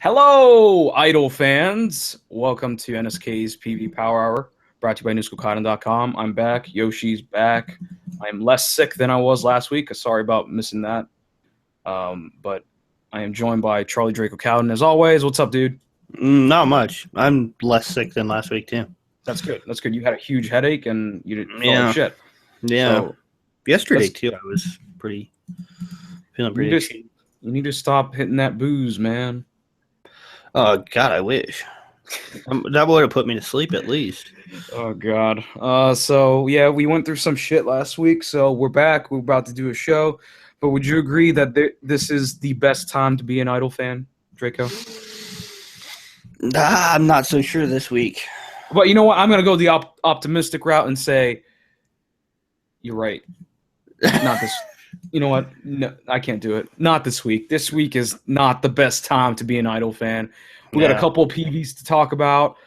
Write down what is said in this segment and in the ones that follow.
Hello, Idol fans. Welcome to NSK's PV Power Hour, brought to you by NewSchoolCotton.com. I'm back. Yoshi's back. I'm less sick than I was last week. Sorry about missing that. But I am joined by Charlie Draco Cowden, as always. What's up, dude? Not much. I'm less sick than last week, too. That's good. That's good. You had a huge headache and you didn't feel Yeah. like shit. Yeah. So, yesterday, too, I was feeling pretty shitty. You need to stop hitting that booze, man. Oh, God, I wish. That would have put me to sleep at least. Oh, God. So, yeah, we went through some shit last week, so we're back. We're about to do a show. But would you agree that this is the best time to be an Idol fan, Draco? I'm not so sure this week. But you know what? I'm going to go the optimistic route and say you're right. Not this. You know what? No, I can't do it. Not this week. This week is not the best time to be an Idol fan. We got a couple of PVs to talk about.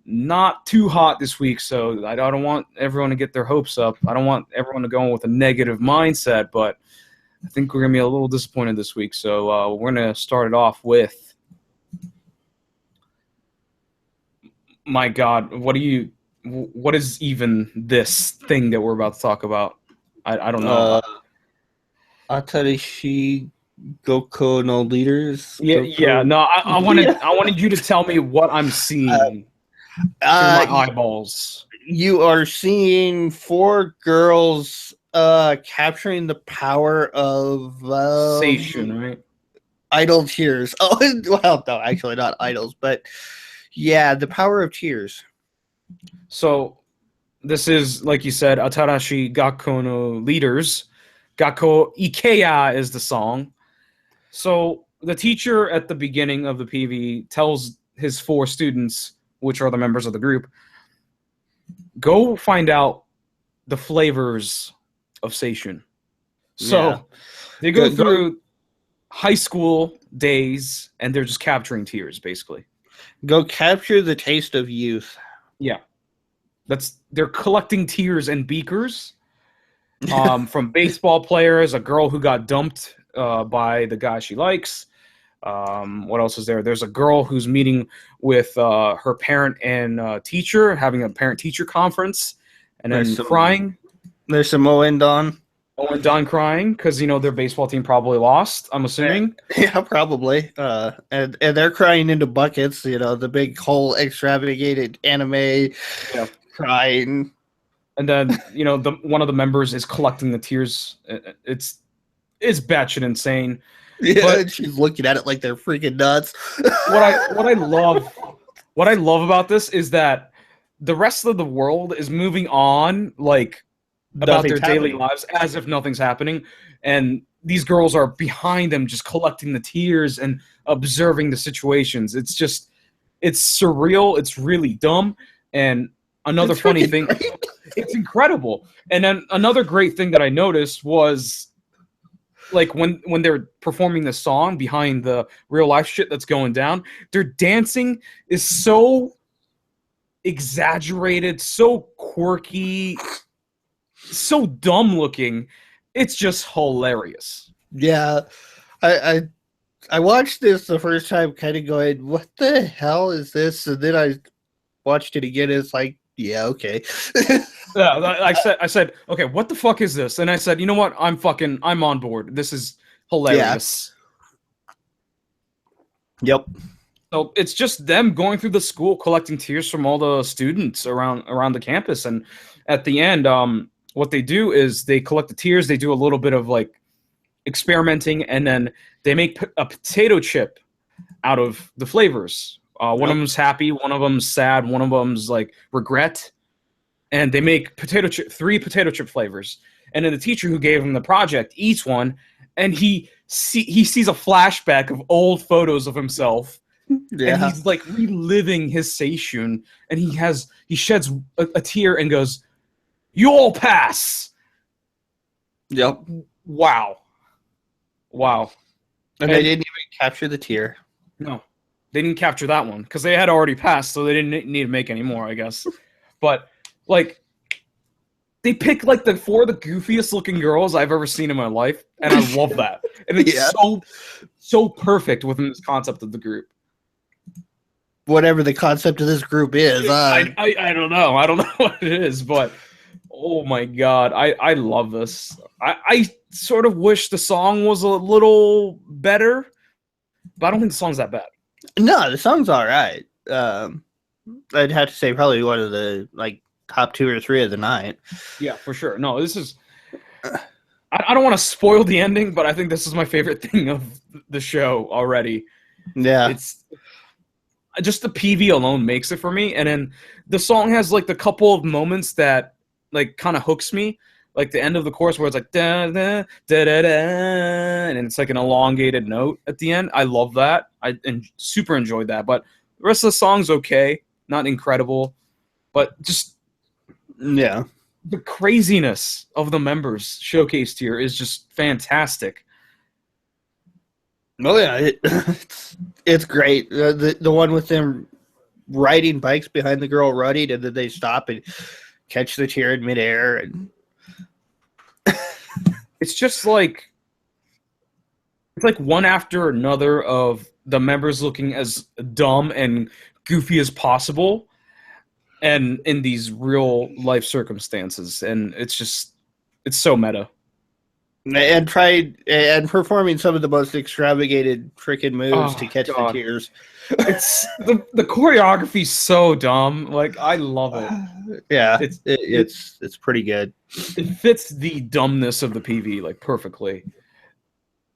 Not too hot this week, so I don't want everyone to get their hopes up. I don't want everyone to go in with a negative mindset, but I think we're going to be a little disappointed this week. So we're going to start it off with, my God, what is even this thing that we're about to talk about? I don't know. Atarishi Goko no leaders. Yeah. No, I wanted you to tell me what I'm seeing through my eyeballs. You are seeing four girls capturing the power of Station, right? Idol tears. Oh, well, no, actually not idols, but yeah, the power of tears. So this is, like you said, Atarashi Gakko no leaders. Gakko Ikeya is the song. So the teacher at the beginning of the PV tells his four students, which are the members of the group, go find out the flavors of Seishun. So they go through high school days, and they're just capturing tears, basically. Go capture the taste of youth. Yeah. They're collecting tears in beakers from baseball players, a girl who got dumped by the guy she likes. What else is there? There's a girl who's meeting with her parent and teacher, having a parent-teacher conference, and then crying. There's some Owen Don. Owen Don crying because, their baseball team probably lost, I'm assuming. Yeah, probably. And they're crying into buckets, the big whole extravagant anime crying. And then, one of the members is collecting the tears. It's batshit insane. Yeah, but she's looking at it like they're freaking nuts. What I love about this is that the rest of the world is moving on, like, about their daily lives as if nothing's happening, and these girls are behind them just collecting the tears and observing the situations. It's surreal. It's really dumb. And another funny thing, it's incredible. And then another great thing that I noticed was, like, when they're performing the song behind the real life shit that's going down, their dancing is so exaggerated, so quirky, so dumb looking. It's just hilarious. Yeah. I watched this the first time kind of going, what the hell is this? And then I watched it again. It's like, yeah, okay. Yeah, I said, okay, what the fuck is this? And I said, you know what? I'm on board. This is hilarious. Yeah. Yep. So it's just them going through the school, collecting tears from all the students around the campus. And at the end, what they do is they collect the tears. They do a little bit of, like, experimenting, and then they make a potato chip out of the flavors. One of them's happy, one of them's sad, one of them's, like, regret. And they make three potato chip flavors. And then the teacher who gave him the project eats one, and he sees a flashback of old photos of himself. Yeah. And he's, like, reliving his Seishun, and he sheds a tear and goes, "You all pass." Yep. Wow. And they didn't even capture the tear. No. They didn't capture that one because they had already passed, so they didn't need to make any more, I guess. But, like, they pick, like, the four of the goofiest looking girls I've ever seen in my life, and I love that. And it's so perfect within this concept of the group. whatever the concept of this group is. I don't know. I don't know what it is, but oh my god, I love this. I sort of wish the song was a little better, but I don't think the song's that bad. No, the song's all right. I'd have to say probably one of the like top 2 or 3 of the night. Yeah, for sure. No, this is. I don't want to spoil the ending, but I think this is my favorite thing of the show already. Yeah, It's just the PV alone makes it for me, and then the song has like the couple of moments that like kind of hooks me, like the end of the chorus where it's like da da da da da, and it's like an elongated note at the end. I love that. Super enjoyed that, but the rest of the song's okay, not incredible, but just yeah. the craziness of the members showcased here is just fantastic. Oh yeah, it's great. The one with them riding bikes behind the girl running, and then they stop and catch the tear in midair, and It's just like it's like one after another of the members looking as dumb and goofy as possible, and in these real life circumstances, and it's so meta. and performing some of the most extravagated freaking moves Oh, to catch God. the tears. It's the choreography's so dumb. Like I love it. Yeah, It's it's pretty good. it fits the dumbness of the PV like perfectly.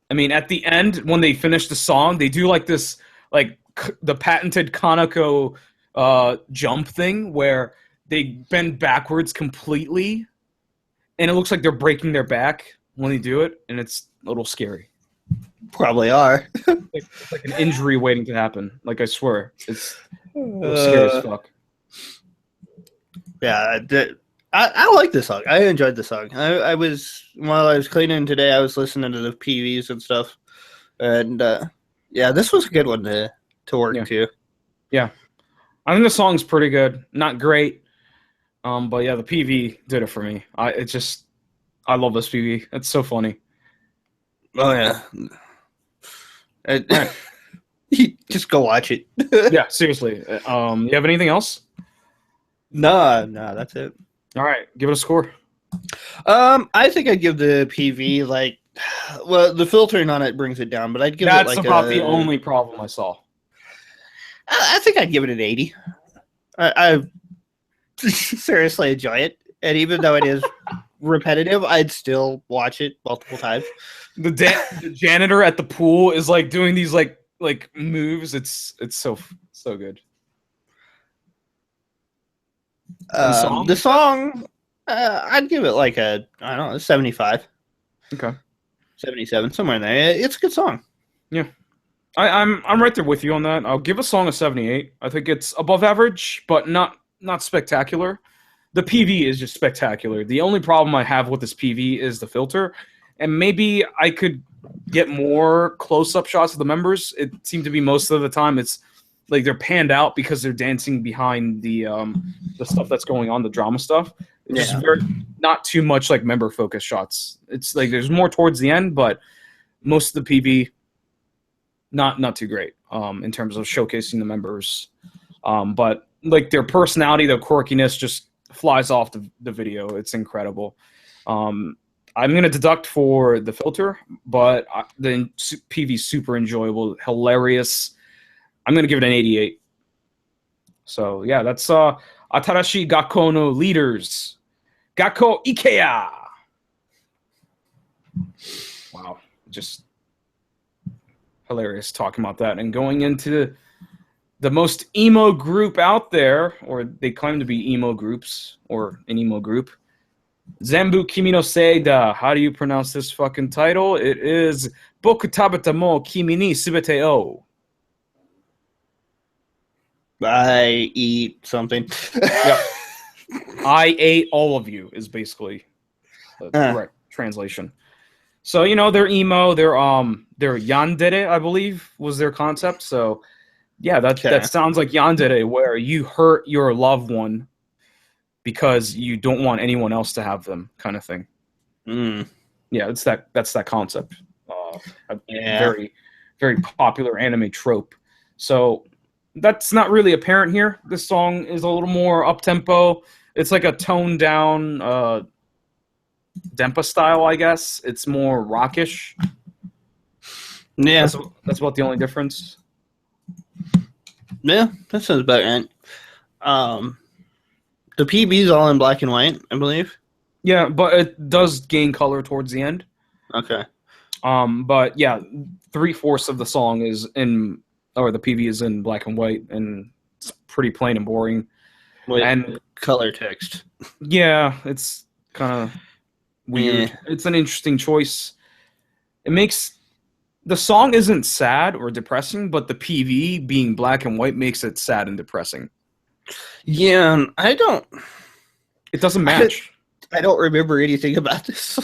I mean, at the end when they finish the song, they do like this like the patented Kanako jump thing where they bend backwards completely, and it looks like they're breaking their back when they do it, and it's a little scary. Probably are. It's like an injury waiting to happen. Like I swear, it's scary as fuck. Yeah, I like this song. I enjoyed the song. I was while I was cleaning today, I was listening to the PVs and stuff, and yeah, this was a good one to work to. Yeah, I think the song's pretty good. Not great, but yeah, the PV did it for me. I love this PV. It's so funny. Oh yeah. Just go watch it. Yeah, seriously. You have anything else? No, that's it. All right, give it a score. I think I'd give the PV like, well, the filtering on it brings it down, but I'd give That's it like about the only problem I saw. I think I'd give it an 80. I seriously enjoy it, and even though it is repetitive, I'd still watch it multiple times. The janitor at the pool is like doing these like moves. It's so good. The song, I'd give it like I don't know, 75. Okay. 77, somewhere in there. It's a good song. Yeah. I'm right there with you on that. I'll give a song a 78. I think it's above average, but not spectacular. The PV is just spectacular. The only problem I have with this PV is the filter, and maybe I could get more close-up shots of the members. It seemed to be most of the time it's like they're panned out because they're dancing behind the stuff that's going on, the drama stuff. It's just not too much like member focus shots. It's like there's more towards the end, but most of the PV not too great in terms of showcasing the members. But like their personality, their quirkiness just flies off the video. It's incredible. I'm going to deduct for the filter, but the PV super enjoyable, hilarious. I'm going to give it an 88. So, yeah, that's Atarashi Gakko no leaders. Gakko Ikeya. Wow. Just hilarious talking about that. And going into the most emo group out there, or they claim to be emo groups, or an emo group. Zenbu Kimi no Seida. How do you pronounce this fucking title? It is Boku tabata mo kimi ni subete o. I eat something. Yep. I ate all of you is basically the correct translation. So, you know, they're emo, they're yandere, I believe, was their concept. So yeah, that sounds like yandere, where you hurt your loved one because you don't want anyone else to have them, kind of thing. Yeah, that's that concept. Very, very popular anime trope. So that's not really apparent here. This song is a little more up tempo. It's like a toned down Dempa style, I guess. It's more rockish. Yeah, That's about the only difference. yeah, that sounds about right. The PB's all in black and white, I believe. Yeah, but it does gain color towards the end. Okay. But yeah, 3/4 of the song is in, or the PV is in black and white, and it's pretty plain and boring. With And color text. yeah, it's kind of weird. Yeah. It's an interesting choice. It makes the song isn't sad or depressing, but the PV being black and white makes it sad and depressing. Yeah, It doesn't match. I don't remember anything about this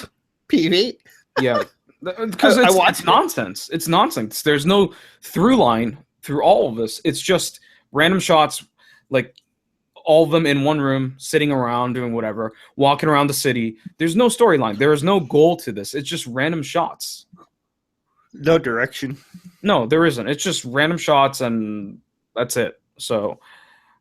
PV. Yeah, because it's nonsense. It's nonsense. There's no through line through all of this. It's just random shots, like all of them in one room, sitting around, doing whatever, walking around the city. There's no storyline. There is no goal to this. It's just random shots. No direction. No, there isn't. It's just random shots, and that's it. So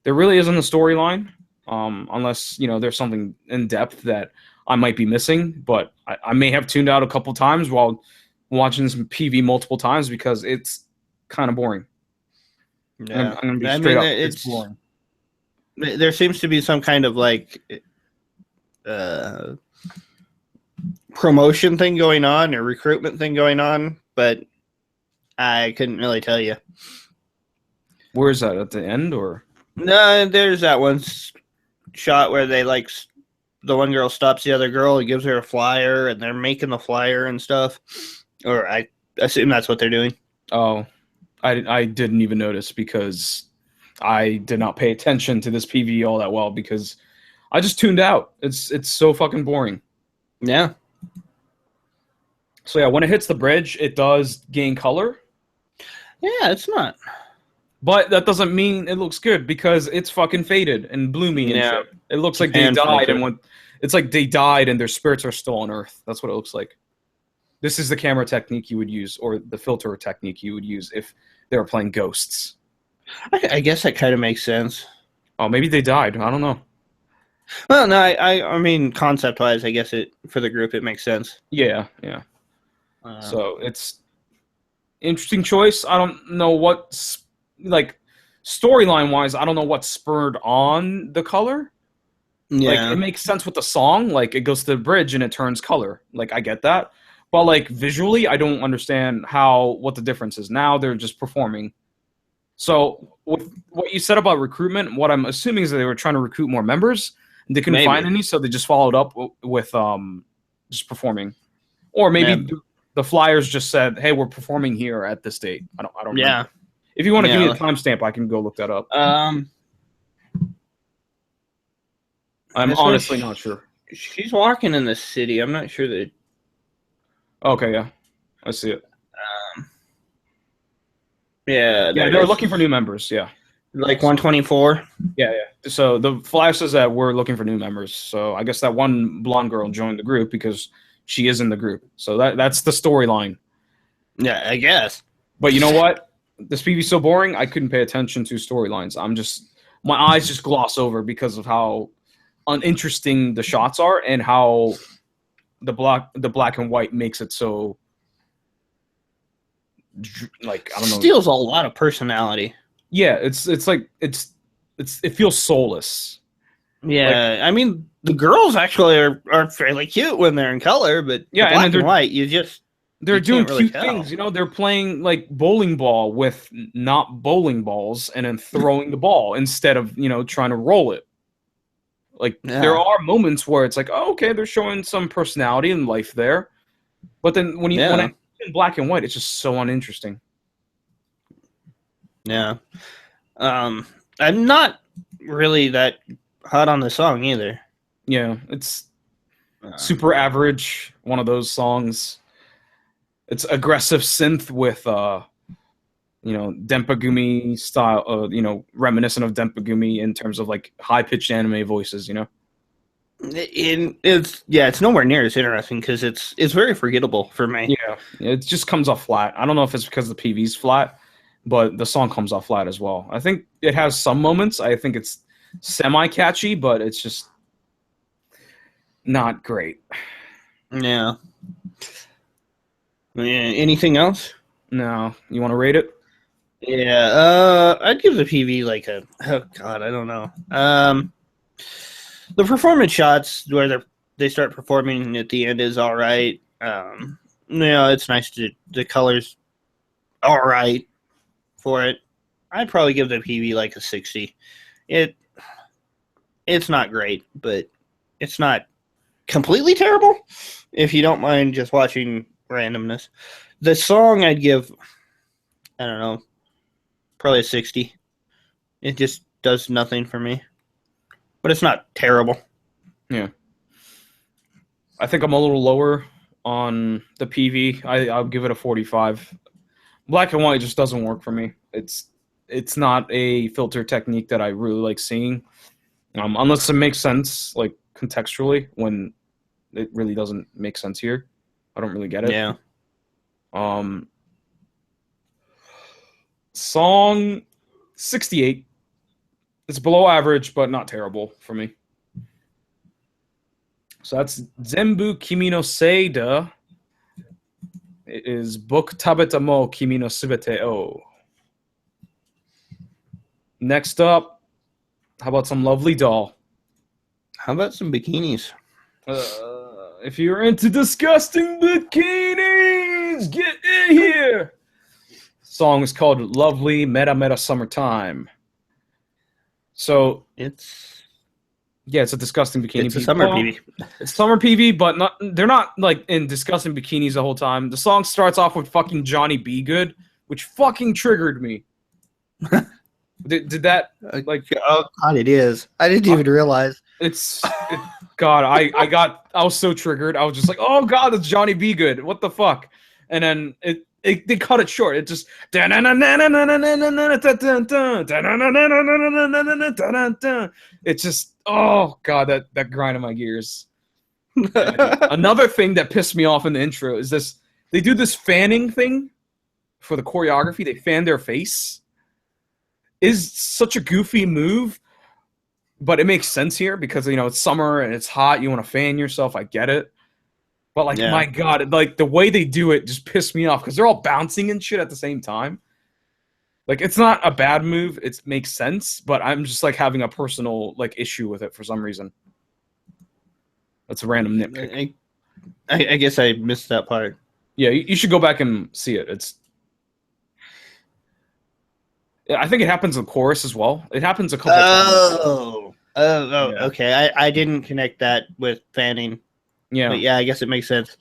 there really isn't a storyline, unless there's something in depth that I might be missing. But I may have tuned out a couple times while watching some PV multiple times because it's kind of boring. Yeah, I'm gonna be straight up. It's boring. There seems to be some kind of promotion thing going on or recruitment thing going on, but I couldn't really tell you. Where is that, at the end, or? No, there's that one shot where they the one girl stops the other girl and gives her a flyer, and they're making the flyer and stuff. Or I assume that's what they're doing. Oh, I didn't even notice because I did not pay attention to this PV all that well because I just tuned out. It's so fucking boring. Yeah. So yeah, when it hits the bridge, it does gain color. Yeah, it's not. But that doesn't mean it looks good because it's fucking faded and bloomy and shit. It looks like they died it's like they died and their spirits are still on Earth. That's what it looks like. This is the camera technique you would use, or the filter technique you would use if they were playing ghosts. I guess that kind of makes sense. Oh, maybe they died. I don't know. Well, no, I mean, concept-wise, I guess for the group, it makes sense. Yeah. So it's interesting choice. I don't know what, storyline-wise, I don't know what spurred on the color. Yeah. It makes sense with the song. It goes to the bridge and it turns color. I get that. But, visually, I don't understand what the difference is. Now they're just performing. So, with what you said about recruitment, what I'm assuming is that they were trying to recruit more members. And they couldn't find any, so they just followed up with just performing. Or maybe the Flyers just said, hey, we're performing here at this date. I don't know. Yeah. If you want to give me the timestamp, I can go look that up. I'm honestly not sure. She's walking in the city. I'm not sure that... Okay, yeah. I see it. Yeah, they're looking for new members, yeah. 124? Yeah. So the Flash says that we're looking for new members. So I guess that one blonde girl joined the group because she is in the group. So that's the storyline. Yeah, I guess. But you know what? This PV's so boring, I couldn't pay attention to storylines. My eyes just gloss over because of how uninteresting the shots are and how the black and white makes it so I don't know. Steals a lot of personality. Yeah, it feels soulless. Yeah, I mean the girls actually are fairly cute when they're in color, but black and white, they're doing cute things. They're playing bowling ball with not bowling balls and then throwing the ball instead of trying to roll it. There are moments where it's oh, okay, they're showing some personality and life there, but then when it's in black and white, it's just so uninteresting. Yeah, I'm not really that hot on the song either. Yeah, it's super average. One of those songs. It's aggressive synth with Denpa Gumi style, reminiscent of Denpa Gumi in terms of high pitched anime voices. It's nowhere near as interesting because it's very forgettable for me. Yeah, it just comes off flat. I don't know if it's because the PV's flat, but the song comes off flat as well. I think it has some moments. I think it's semi-catchy, but it's just not great. Yeah. Yeah. Anything else? No. You want to rate it? Yeah. I'd give the PV like a. Oh God, I don't know. The performance shots where they start performing at the end is all right. It's nice the colors all right for it. I'd probably give the PV like a 60. It's not great, but it's not completely terrible if you don't mind just watching randomness. The song I'd give, I don't know, probably a 60. It just does nothing for me. But it's not terrible. Yeah. I think I'm a little lower on the PV. I'll give it a 45. Black and white just doesn't work for me. It's not a filter technique that I really like seeing, unless it makes sense, like contextually. When it really doesn't make sense here, I don't really get it. Yeah. Song 68. It's below average, but not terrible for me. So that's Zenbu Kimi no Seida. It is Boku Tabeta mo Kimi no Subete o. Next up, how about some Lovely Doll? How about some bikinis? If you're into disgusting bikinis, get in here. Song is called Lovely Meta Meta Summertime. So it's a disgusting bikini. It's a summer PV. It's summer PV, but they're not like in disgusting bikinis the whole time. The song starts off with fucking Johnny B. Good, which fucking triggered me. Did that like? Oh God, it is. I didn't even realize. God, I was so triggered. I was just like, oh God, it's Johnny B. Good. What the fuck? And then they cut it short. It just it's just, oh God, that grind in my gears. Another thing that pissed me off in the intro is this: they do this fanning thing for the choreography. They fan their face. Is such a goofy move, but it makes sense here because it's summer and it's hot. You want to fan yourself. I get it. But my God, like the way they do it just pissed me off because they're all bouncing and shit at the same time. Like it's not a bad move; it makes sense. But I'm just like having a personal issue with it for some reason. That's a random nitpick. I guess I missed that part. Yeah, you should go back and see it. I think it happens in the chorus as well. It happens a couple times. Yeah. Okay. I didn't connect that with fanning. Yeah. But yeah, I guess it makes sense.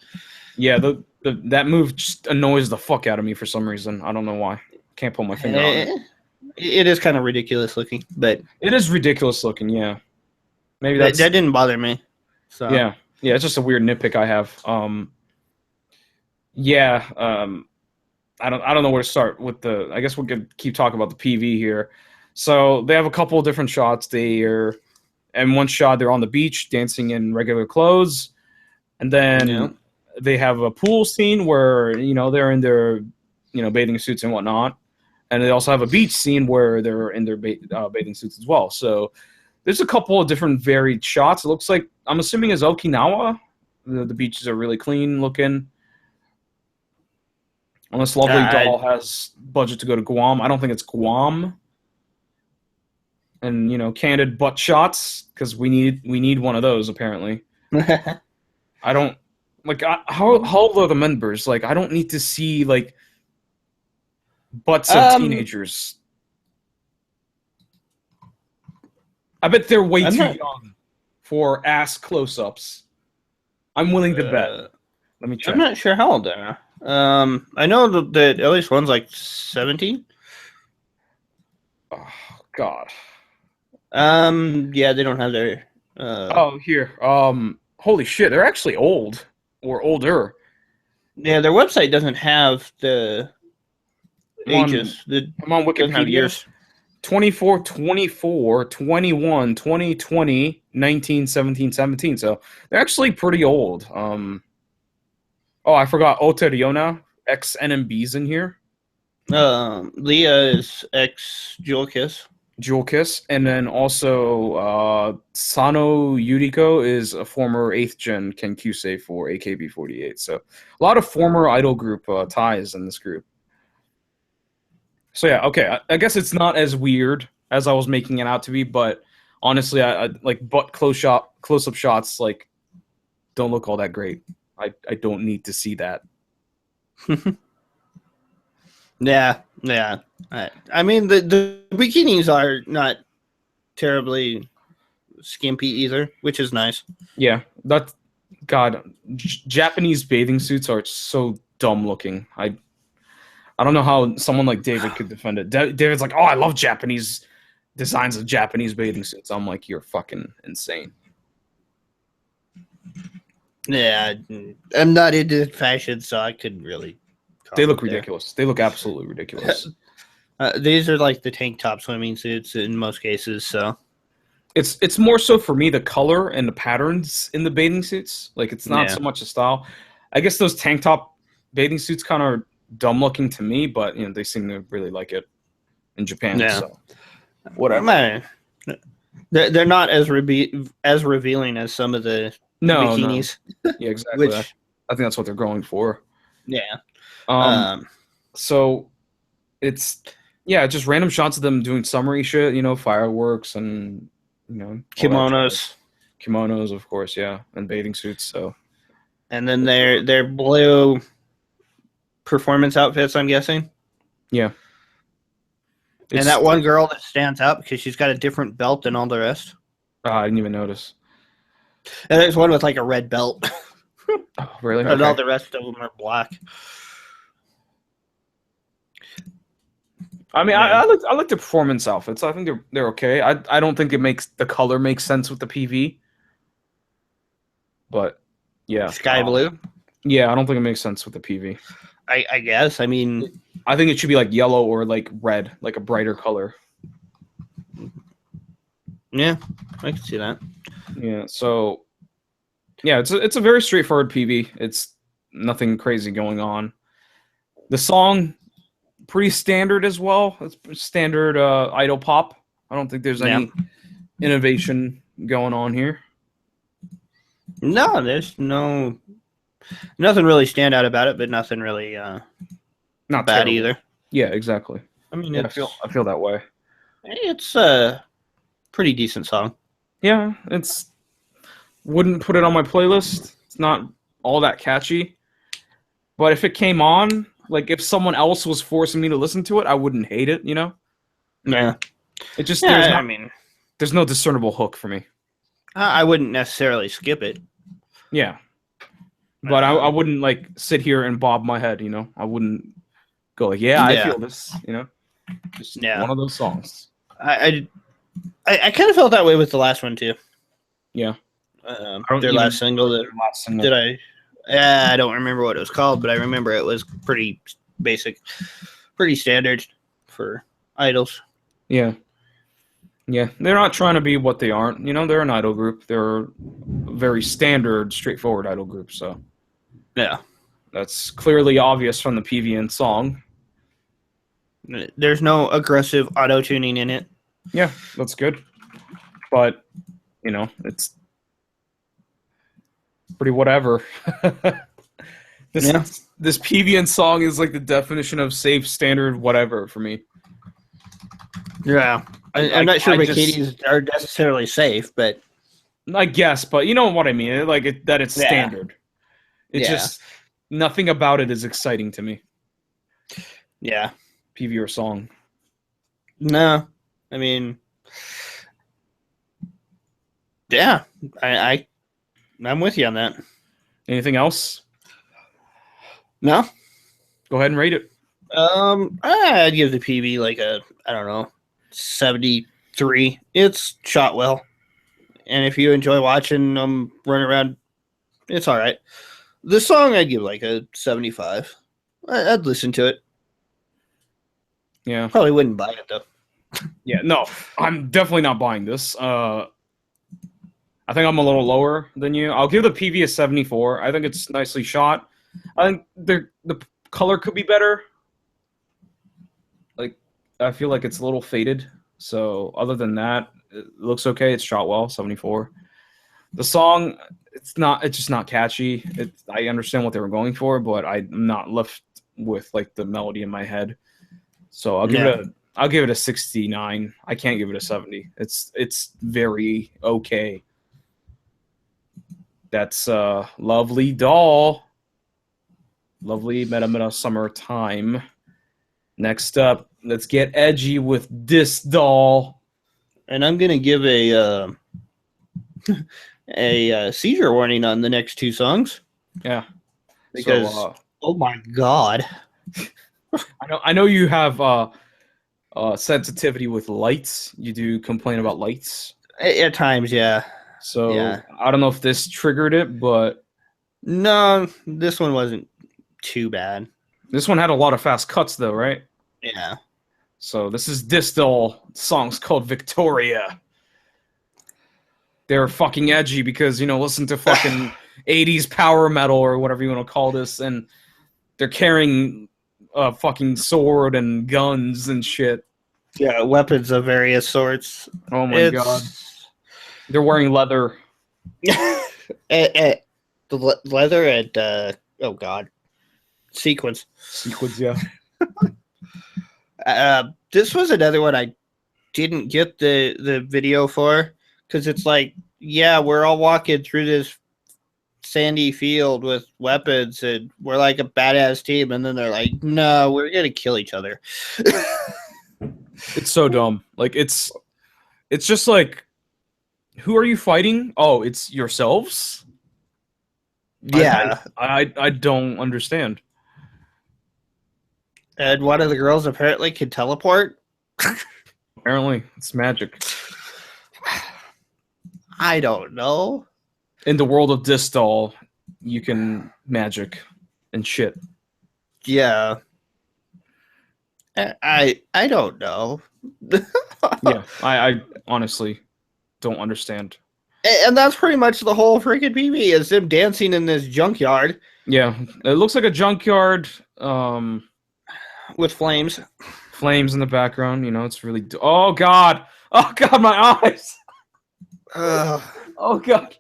Yeah, that move just annoys the fuck out of me for some reason. I don't know why. Can't put my finger on it. It is kind of ridiculous looking, but it is ridiculous looking, yeah. Maybe that didn't bother me. So yeah, it's just a weird nitpick I have. I don't know where to start with I guess we could keep talking about the PV here. So they have a couple of different shots. In one shot they're on the beach dancing in regular clothes, and then they have a pool scene where they're in their bathing suits and whatnot, and they also have a beach scene where they're in their bathing suits as well. So there's a couple of different varied shots. It looks like, I'm assuming, it's Okinawa. The beaches are really clean looking. Unless Lovely Doll has budget to go to Guam. I don't think it's Guam. And, candid butt shots, because we need one of those, apparently. I don't... how old are the members? I don't need to see, butts of teenagers. I bet they're way too young for ass close-ups. I'm willing to bet. Let me check. I'm not sure how old they are. I know that at least one's 17. Oh God. Yeah, they don't have their. Here. Holy shit, they're actually old or older. Yeah, their website doesn't have the ages. I'm on Wikipedia. Years. 24, 24, 21, 20, 20, 19, 17, 17. So they're actually pretty old. Oh, I forgot Oteriona, ex-NMB's in here. Leah is ex Jewel Kiss. Jewel Kiss, and then also Sano Yuriko is a former 8th gen Kenkyusei for AKB48. So a lot of former idol group ties in this group. So yeah, okay. I guess it's not as weird as I was making it out to be, but honestly, I like butt close up shots like don't look all that great. I don't need to see that. Yeah. I mean, the bikinis are not terribly skimpy either, which is nice. Yeah, that God, Japanese bathing suits are so dumb looking. I don't know how someone like David could defend it. David's like, oh, I love Japanese designs of Japanese bathing suits. I'm like, you're fucking insane. Yeah, I'm not into fashion, so I couldn't really. They look ridiculous. They look absolutely ridiculous. These are like the tank top swimming suits in most cases, so. It's more so for me the color and the patterns in the bathing suits. Like it's not so much a style. I guess those tank top bathing suits kind of are dumb looking to me, but you know they seem to really like it in Japan. Yeah. So whatever. They're not as revealing as some of the bikinis. No. Yeah, exactly. Which, I think that's what they're going for. Yeah. So it's just random shots of them doing summary shit, you know, fireworks and you know kimonos, of course, yeah, and bathing suits. So, and then their blue performance outfits, I'm guessing. Yeah. And that one girl that stands out because she's got a different belt than all the rest. I didn't even notice. And there's one with like a red belt. Oh, really? And all the rest of them are black. I mean, I like the performance outfits. I think they're okay. I don't think the color makes sense with the PV. But yeah, sky blue. Yeah, I don't think it makes sense with the PV. I guess. I mean, I think it should be like yellow or like red, like a brighter color. Yeah, I can see that. Yeah. So yeah, it's a very straightforward PV. It's nothing crazy going on. The song, pretty standard as well. It's standard idol pop. I don't think there's any innovation going on here. No, there's nothing really stand out about it, but nothing really not bad terrible either. Yeah, exactly. I mean, I feel that way. It's a pretty decent song. Yeah, wouldn't put it on my playlist. It's not all that catchy. But if it came on, like if someone else was forcing me to listen to it, I wouldn't hate it, you know? Yeah. It just there's no discernible hook for me. I wouldn't necessarily skip it. Yeah. But I wouldn't like sit here and bob my head, you know? I wouldn't go like, I feel this, you know? Just one of those songs. I kind of felt that way with the last one too. Yeah. Their last single. I don't remember what it was called, but I remember it was pretty basic, pretty standard for idols. Yeah. Yeah, they're not trying to be what they aren't. You know, they're an idol group. They're a very standard, straightforward idol group. So, yeah, that's clearly obvious from the PV and song. There's no aggressive auto tuning in it. Yeah, that's good. But you know, it's pretty whatever. This PV and song is like the definition of safe, standard, whatever for me. Yeah. I'm not sure bikinis are necessarily safe, but I guess, but you know what I mean. Like it's standard. It's just nothing about it is exciting to me. Yeah, PV or song. No, I mean, yeah, I'm with you on that. Anything else? No. Go ahead and rate it. I'd give the PV like a 73. It's shot well, and if you enjoy watching them run around, it's all right. The song I'd give like a 75. I'd listen to it. Yeah, probably wouldn't buy it though. Yeah, no, I'm definitely not buying this. I think I'm a little lower than you. I'll give the PV a 74. I think it's nicely shot. I think the color could be better. I feel like it's a little faded. So other than that, it looks okay. It's shot well, 74. The song, it's just not catchy. I understand what they were going for, but I'm not left with like the melody in my head. So Yeah. I'll give it a 69. I can't give it a 70. It's very okay. That's Lovely Doll. Lovely Meta Meta Summertime. Next up, let's get edgy with this doll. And I'm gonna give a seizure warning on the next two songs Yeah. because oh my god. I know you have sensitivity with lights. You do complain about lights. At times, yeah. So Yeah. I don't know if this triggered it, but No, this one wasn't too bad. this one had a lot of fast cuts though, right? Yeah. So this is Distal. The song's called Victoria. They're fucking edgy because, listen to fucking 80s power metal or whatever you want to call this, and they're carrying a fucking sword and guns and shit. Yeah, weapons of various sorts. Oh my god. They're wearing leather. The leather and oh god. Sequence, yeah. This was another one I didn't get the video for because it's like, yeah, we're all walking through this sandy field with weapons and we're like a badass team, and then they're like, no, we're gonna kill each other. It's so dumb. Like it's just like, who are you fighting? Oh, it's yourselves? Yeah. I don't understand. And one of the girls apparently can teleport. Apparently, it's magic. I don't know. In the world of Distal, you can magic and shit. Yeah. I don't know. Yeah, I honestly don't understand. And that's pretty much the whole freaking PB is them dancing in this junkyard. Yeah, it looks like a junkyard. With flames. Flames in the background. It's really. Oh god! Oh god! My eyes! Oh god!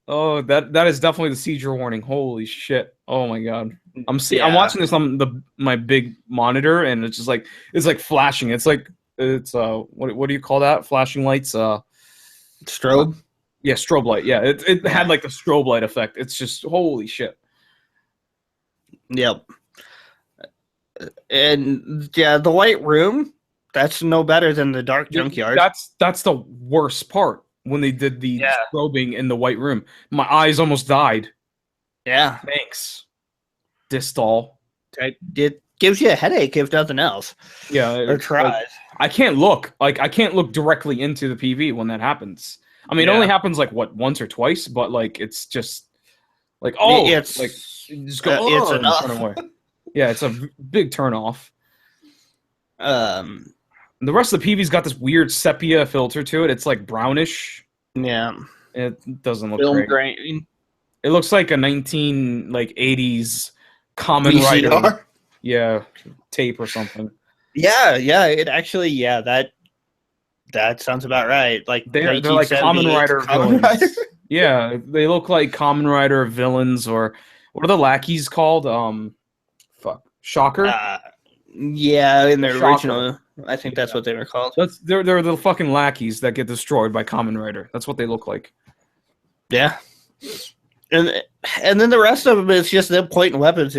Oh, that is definitely the seizure warning. Holy shit! Oh my god! I'm watching this on my big monitor, and it's just like flashing. It's what do you call that? Flashing lights. Strobe. Yeah, strobe light. Yeah, it had like the strobe light effect. It's just holy shit. Yep. And yeah, the white room, that's no better than the dark junkyard. That's the worst part when they did the strobing in the white room. My eyes almost died. Yeah. Thanks, Distal. It gives you a headache if nothing else. Yeah. Or tries. Like, I can't look directly into the PV when that happens. I mean, it only happens like once or twice, but like it's just like it's like you just go it's enough. Turn away. Yeah, it's a big turn off. The rest of the PV's got this weird sepia filter to it. It's like brownish. Yeah. It doesn't look Film great. grain. It looks like a 80s Common Rider. Yeah, tape or something. Yeah, it actually, that sounds about right. Like they're like Kamen Rider villains. Yeah, they look like Kamen Rider villains, or what are the lackeys called? Shocker. Yeah, in their Shocker. Original, I think that's what they were called. They're the fucking lackeys that get destroyed by Kamen Rider. That's what they look like. Yeah, and then the rest of them is just them pointing weapons.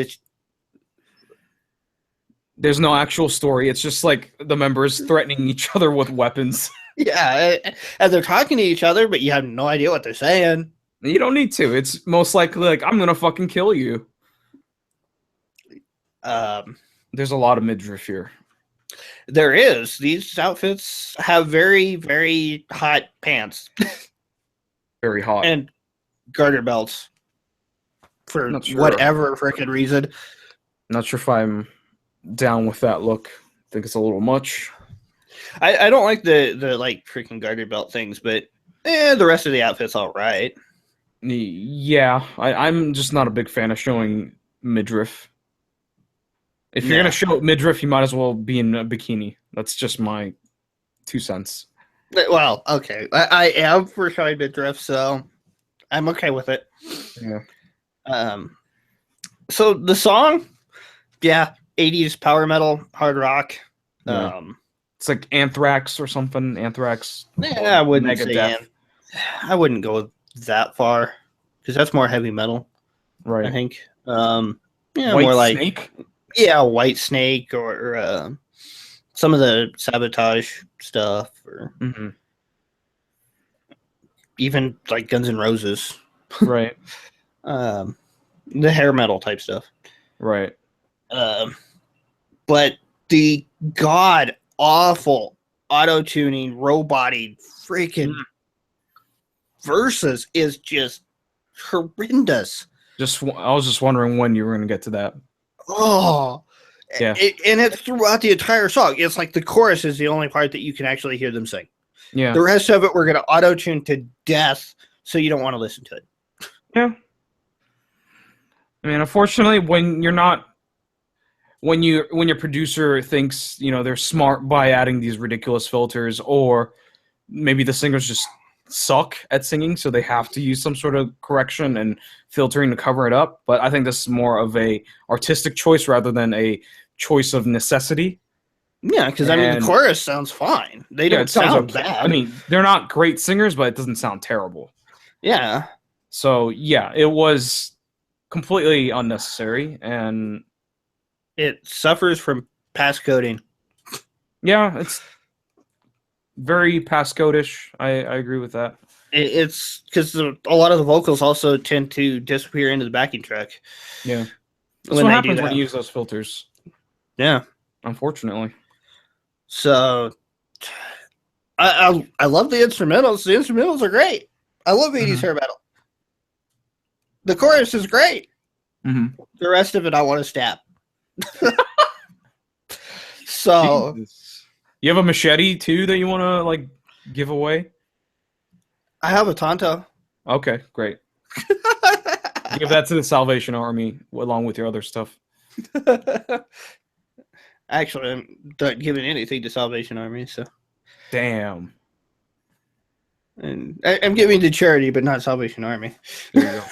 There's no actual story. It's just like the members threatening each other with weapons. Yeah, and they're talking to each other, but you have no idea what they're saying. You don't need to. It's most likely like, I'm gonna fucking kill you. There's a lot of midriff here. There is. These outfits have very, very hot pants. Very hot. And garter belts. For whatever freaking reason. Not sure if I'm down with that look. I think it's a little much. I don't like the like freaking garter belt things, but the rest of the outfit's all right. Yeah, I'm just not a big fan of showing midriff. If you're gonna show midriff, you might as well be in a bikini. That's just my 2 cents. Well, okay. I am for showing midriff, so I'm okay with it. Yeah. So the song, 80s power metal, hard rock. Yeah. It's like Anthrax or something. Anthrax. I wouldn't say I wouldn't go that far because that's more heavy metal. Right. I think. White more like Snake? White Snake or some of the Sabotage stuff, or even like Guns N' Roses. Right. The hair metal type stuff. Right. But the god awful auto-tuning, roboty freaking verses is just horrendous. I was just wondering when you were going to get to that. Oh, yeah. And it's throughout the entire song. It's like the chorus is the only part that you can actually hear them sing. Yeah. The rest of it we're going to auto-tune to death, so you don't want to listen to it. Yeah. I mean, unfortunately, when your producer thinks, they're smart by adding these ridiculous filters, or maybe the singers just suck at singing, so they have to use some sort of correction and filtering to cover it up. But I think this is more of a artistic choice rather than a choice of necessity. Yeah, because the chorus sounds fine. They don't sound bad. I mean, they're not great singers, but it doesn't sound terrible. Yeah. So yeah, it was completely unnecessary, and it suffers from passcoding. Yeah, it's very passcode-ish. I agree with that. It's because a lot of the vocals also tend to disappear into the backing track. Yeah. That's what happens when you use those filters. Yeah. Unfortunately. So I love the instrumentals. The instrumentals are great. I love 80s hair metal. The chorus is great. The rest of it I want to stab. So Jesus. You have a machete too that you want to give away? I have a Tonto. Okay, great. Give that to the Salvation Army along with your other stuff. Actually, I'm not giving anything to Salvation Army, so. Damn. And I'm giving to charity, but not Salvation Army. There you go.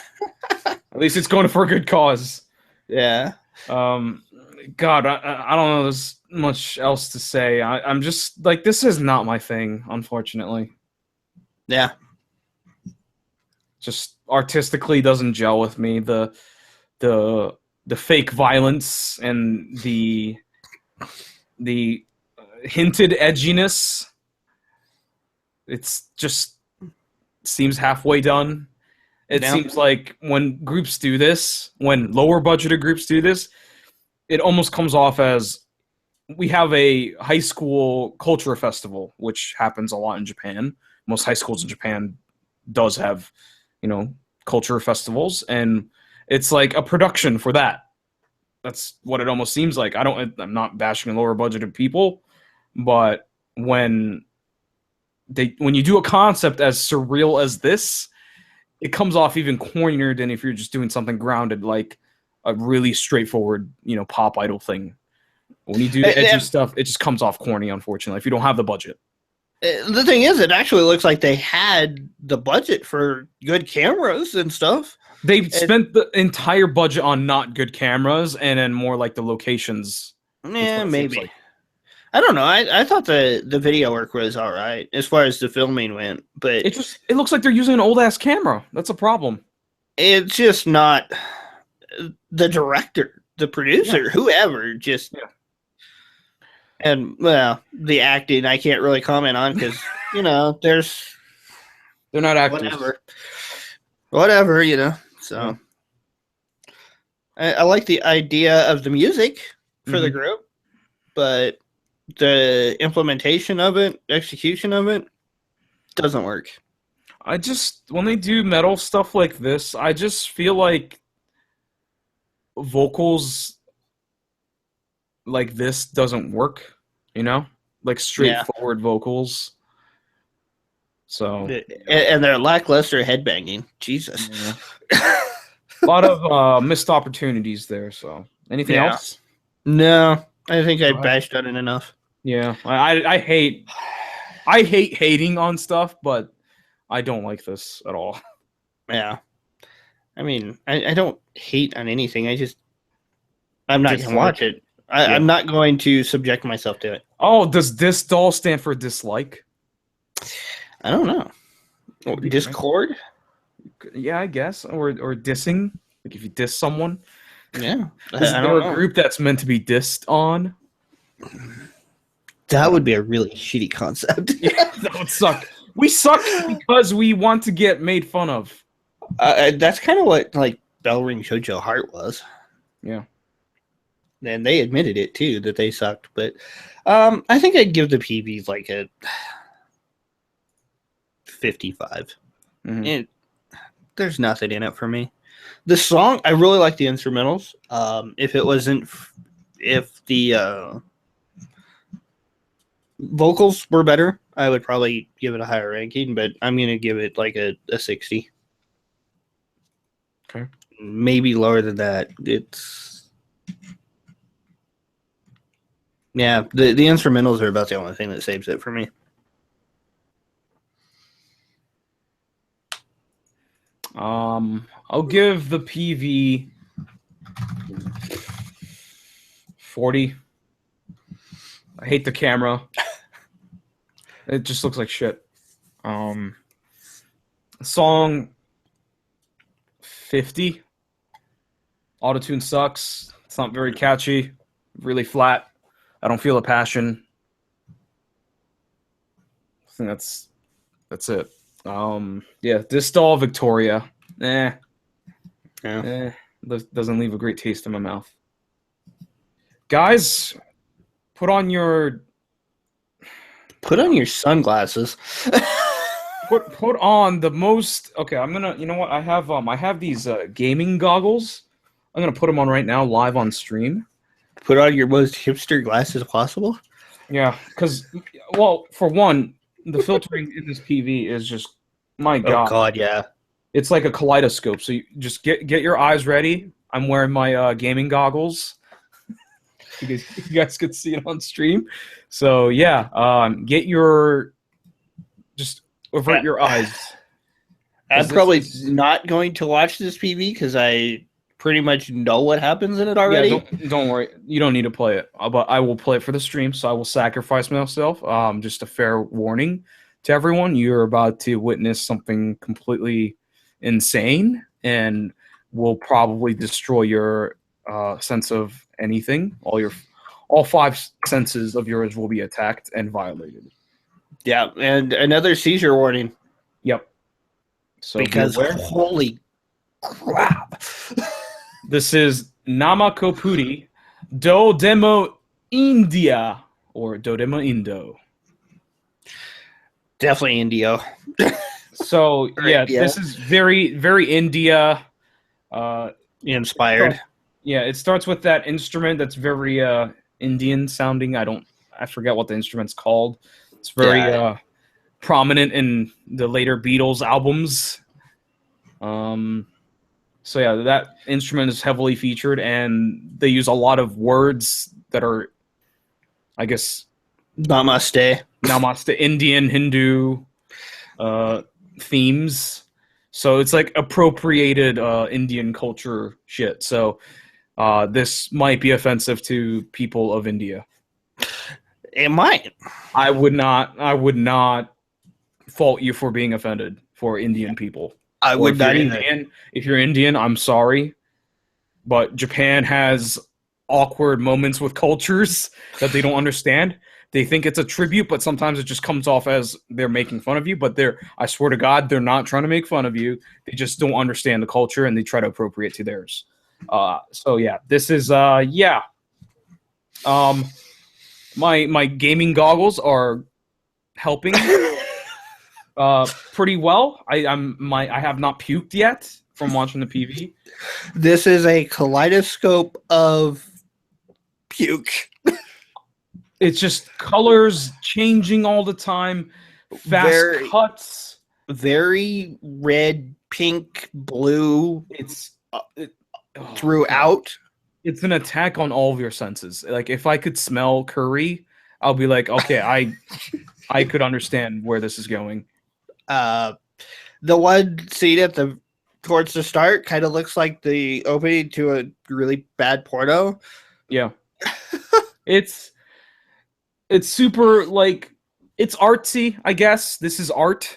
At least it's going for a good cause. Yeah. God, I don't know. There's much else to say. I'm just this is not my thing, unfortunately. Yeah. Just artistically doesn't gel with me. The fake violence and the hinted edginess. It's just seems halfway done. It seems like when groups do this, when lower budgeted groups do this, it almost comes off as we have a high school culture festival, which happens a lot in Japan. Most high schools in Japan does have, culture festivals, and it's like a production for that. That's what it almost seems like. I'm not bashing lower budgeted people, but when you do a concept as surreal as this, it comes off even cornier than if you're just doing something grounded, like a really straightforward, pop idol thing. When you do edgy stuff, it just comes off corny, unfortunately, if you don't have the budget. The thing is, it actually looks like they had the budget for good cameras and stuff. They spent the entire budget on not good cameras and then more like the locations. Yeah, maybe. Like. I don't know. I thought the video work was all right as far as the filming went, but it looks like they're using an old ass camera. That's a problem. It's just not the director, the producer, whoever. Just and the acting I can't really comment on because they're not actors. Whatever. So I like the idea of the music for the group, but the implementation of it, execution of it, doesn't work. When they do metal stuff like this, I just feel like vocals like this doesn't work, like straightforward vocals. So and they're lackluster headbanging. Jesus. Yeah. A lot of missed opportunities there. So anything else? No, I think I Go ahead. bashed on it enough. Yeah, I hate hating on stuff, but I don't like this at all. Yeah. I mean, I don't hate on anything. I'm not going to watch Dislike. it. Yeah. I'm not going to subject myself to it. Oh, does distal stand for dislike? I don't know. Could be, right? Discord? Yeah, I guess. Or dissing. Like if you diss someone. Yeah. Is I there don't a know. group that's meant to be dissed on? That would be a really shitty concept. Yeah, that would suck. We suck because we want to get made fun of. That's kind of what like Bell Ring Shoujo Heart was. Yeah. And they admitted it too that they sucked. But I think I'd give the PVs like a 55. Mm-hmm. There's nothing in it for me. The song, I really like the instrumentals. If the vocals were better, I would probably give it a higher ranking, but I'm going to give it like a 60. Okay. Maybe lower than that. Yeah, the instrumentals are about the only thing that saves it for me. I'll give the PV 40. I hate the camera. It just looks like shit. Song 50. Autotune sucks. It's not very catchy. Really flat. I don't feel a passion. I think that's it. Yeah, Distal Victoria. Yeah. Doesn't leave a great taste in my mouth. Guys, put on your sunglasses. put on the most. Okay, I'm gonna. You know what? I have these gaming goggles. I'm gonna put them on right now, live on stream. Put on your most hipster glasses possible. Yeah, because well, for one, the filtering in this PV is just my God. Oh God, yeah. It's like a kaleidoscope. So you just get your eyes ready. I'm wearing my gaming goggles because you guys could see it on stream. So yeah, just avert your eyes. I'm probably not going to watch this PV because I pretty much know what happens in it already. Yeah, don't worry. You don't need to play it. But I will play it for the stream, so I will sacrifice myself. Just a fair warning to everyone. You're about to witness something completely insane and will probably destroy your sense of anything. All five senses of yours will be attacked and violated. Yeah, and another seizure warning. Yep. So because holy crap. This is Namakopudi Do Demo India or Do Demo Indo. Definitely Indio. So yeah, India. This is very, very India inspired. Yeah, it starts with that instrument that's very Indian sounding. I forget what the instrument's called. It's very prominent in the later Beatles albums. So yeah, that instrument is heavily featured, and they use a lot of words that are, I guess, Namaste, Indian, Hindu themes. So it's like appropriated Indian culture shit. So this might be offensive to people of India. It might. I would not fault you for being offended for Indian people. I would not either. If you're Indian, I'm sorry, but Japan has awkward moments with cultures that they don't understand. They think it's a tribute, but sometimes it just comes off as they're making fun of you. But I swear to God, they're not trying to make fun of you. They just don't understand the culture and they try to appropriate to theirs. So yeah, this is my gaming goggles are helping pretty well. I have not puked yet from watching the PV. This is a kaleidoscope of puke. It's just colors changing all the time, fast cuts, very red, pink, blue. It's throughout. it's an attack on all of your senses. Like if I could smell curry, I'll be like, okay, I could understand where this is going. Uh, the one scene towards the start kind of looks like the opening to a really bad porno. Yeah. It's super like it's artsy, I guess. This is art.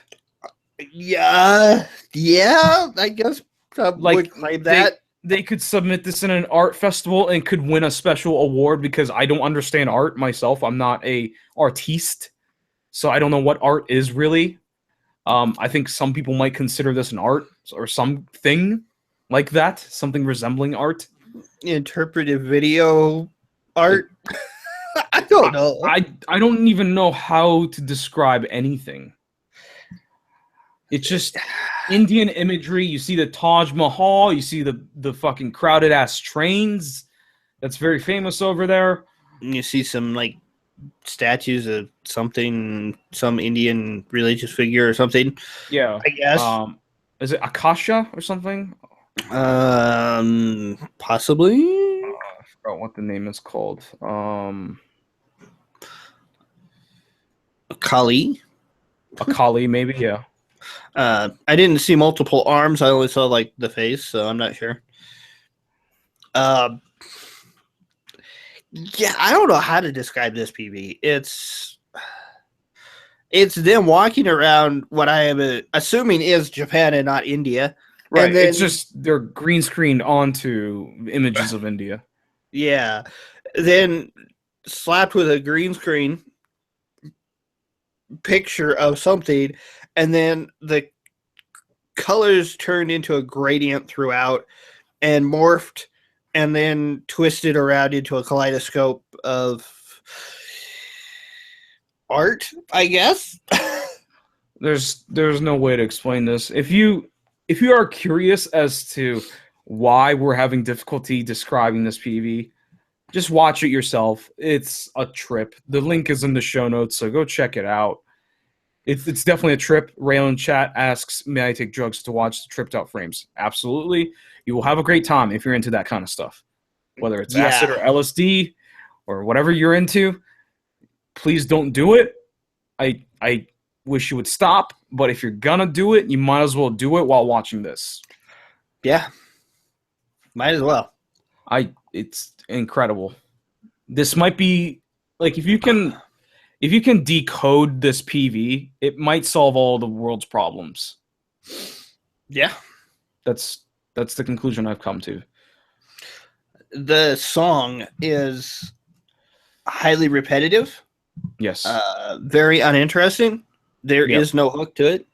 Yeah, I guess I Like would claim that. they could submit this in an art festival and could win a special award because I don't understand art myself. I'm not a artiste, so I don't know what art is really. I think some people might consider this an art or something like that, something resembling art. Interpretive video art. I don't know. I don't even know how to describe anything. It's just Indian imagery. You see the Taj Mahal. You see the fucking crowded ass trains. That's very famous over there. You see some like statues of something, some Indian religious figure or something. Yeah. I guess. Is it Akasha or something? Possibly. I forgot what the name is called. Kali. Akali, maybe. Yeah. I didn't see multiple arms. I only saw like the face, so I'm not sure. Yeah, I don't know how to describe this PV. It's them walking around what I am assuming is Japan and not India. Right. And then, it's just they're green screened onto images of India. Yeah. Then slapped with a green screen picture of something, and then the colors turned into a gradient throughout and morphed and then twisted around into a kaleidoscope of art, I guess. There's no way to explain this. If you are curious as to why we're having difficulty describing this PV, just watch it yourself. It's a trip. The link is in the show notes, so go check it out. It's definitely a trip. Raylan Chat asks, may I take drugs to watch the tripped out frames? Absolutely. You will have a great time if you're into that kind of stuff. Whether it's acid or LSD or whatever you're into, please don't do it. I wish you would stop, but if you're gonna do it, you might as well do it while watching this. Yeah. Might as well. It's incredible. This might be like if you can decode this PV, it might solve all the world's problems. Yeah. That's the conclusion I've come to. The song is highly repetitive. Yes. Very uninteresting. There is no hook to it.